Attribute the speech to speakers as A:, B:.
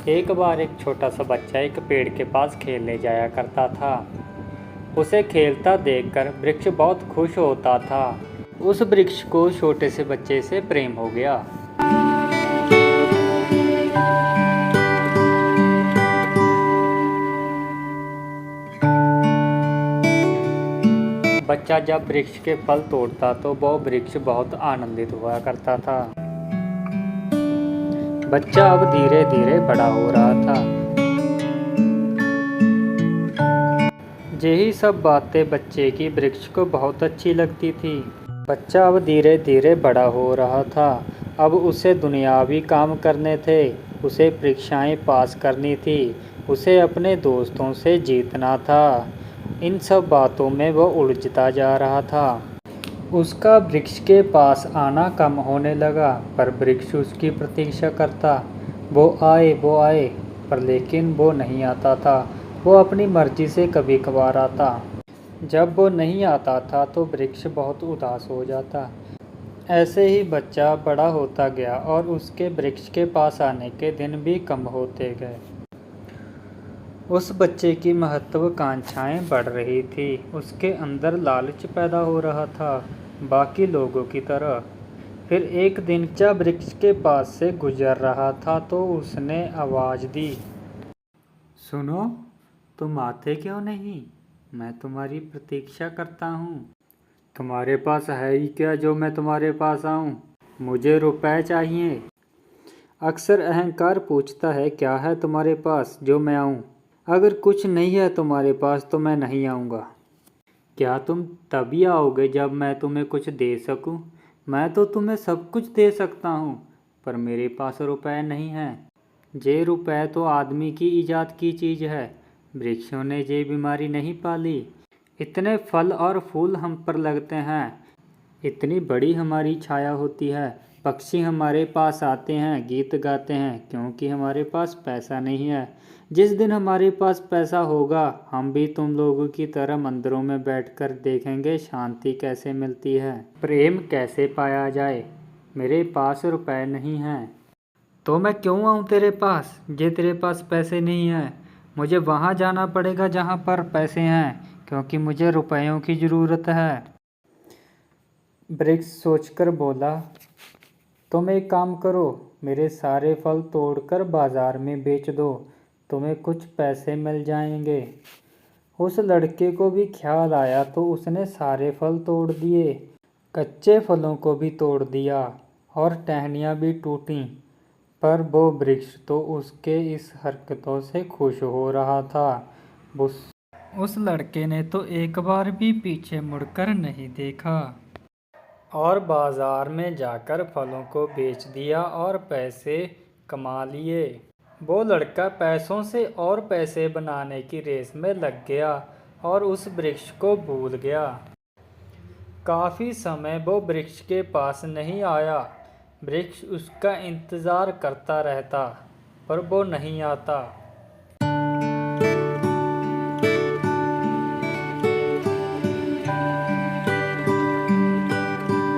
A: एक बार एक छोटा सा बच्चा एक पेड़ के पास खेलने जाया करता था। उसे खेलता देखकर वृक्ष बहुत खुश होता था। उस वृक्ष को छोटे से बच्चे से प्रेम हो गया। बच्चा जब वृक्ष के फल तोड़ता तो वह वृक्ष बहुत आनंदित हुआ करता था। बच्चा अब धीरे धीरे बड़ा हो रहा था। यही सब बातें बच्चे की वृक्ष को बहुत अच्छी लगती थी। बच्चा अब धीरे धीरे बड़ा हो रहा था। अब उसे दुनियावी काम करने थे, उसे परीक्षाएं पास करनी थी, उसे अपने दोस्तों से जीतना था। इन सब बातों में वह उलझता जा रहा था। उसका वृक्ष के पास आना कम होने लगा, पर वृक्ष उसकी प्रतीक्षा करता। वो आए, पर लेकिन वो नहीं आता था। वो अपनी मर्जी से कभी कभार आता। जब वो नहीं आता था तो वृक्ष बहुत उदास हो जाता। ऐसे ही बच्चा बड़ा होता गया और उसके वृक्ष के पास आने के दिन भी कम होते गए। उस बच्चे की महत्वाकांक्षाएं बढ़ रही थी। उसके अंदर लालच पैदा हो रहा था, बाकी लोगों की तरह। फिर एक दिन जब वृक्ष के पास से गुजर रहा था तो उसने आवाज़ दी, सुनो, तुम आते क्यों नहीं? मैं तुम्हारी प्रतीक्षा करता हूँ। तुम्हारे पास है ही क्या जो मैं तुम्हारे पास आऊँ? मुझे रुपए चाहिए। अक्सर अहंकार पूछता है, क्या है तुम्हारे पास जो मैं आऊँ? अगर कुछ नहीं है तुम्हारे पास तो मैं नहीं आऊँगा। क्या तुम तभी आओगे जब मैं तुम्हें कुछ दे सकूं? मैं तो तुम्हें सब कुछ दे सकता हूं, पर मेरे पास रुपए नहीं हैं। ये रुपए तो आदमी की ईजाद की चीज़ है। वृक्षों ने ये बीमारी नहीं पाली। इतने फल और फूल हम पर लगते हैं, इतनी बड़ी हमारी छाया होती है। पक्षी हमारे पास आते हैं, गीत गाते हैं, क्योंकि हमारे पास पैसा नहीं है। जिस दिन हमारे पास पैसा होगा हम भी तुम लोगों की तरह मंदिरों में बैठकर देखेंगे शांति कैसे मिलती है, प्रेम कैसे पाया जाए। मेरे पास रुपए नहीं हैं तो मैं क्यों आऊँ तेरे पास? जे तेरे पास पैसे नहीं हैं, मुझे वहाँ जाना पड़ेगा जहाँ पर पैसे हैं, क्योंकि मुझे रुपयों की ज़रूरत है। वृक्ष सोचकर बोला, तुम एक काम करो, मेरे सारे फल तोड़कर बाजार में बेच दो, तुम्हें कुछ पैसे मिल जाएंगे। उस लड़के को भी ख्याल आया तो उसने सारे फल तोड़ दिए, कच्चे फलों को भी तोड़ दिया और टहनियाँ भी टूटीं। पर वो वृक्ष तो उसके इस हरकतों से खुश हो रहा था। उस लड़के ने तो एक बार भी पीछे मुड़कर नहीं देखा और बाजार में जाकर फलों को बेच दिया और पैसे कमा लिए। वो लड़का पैसों से और पैसे बनाने की रेस में लग गया और उस वृक्ष को भूल गया। काफ़ी समय वो वृक्ष के पास नहीं आया। वृक्ष उसका इंतज़ार करता रहता, पर वो नहीं आता।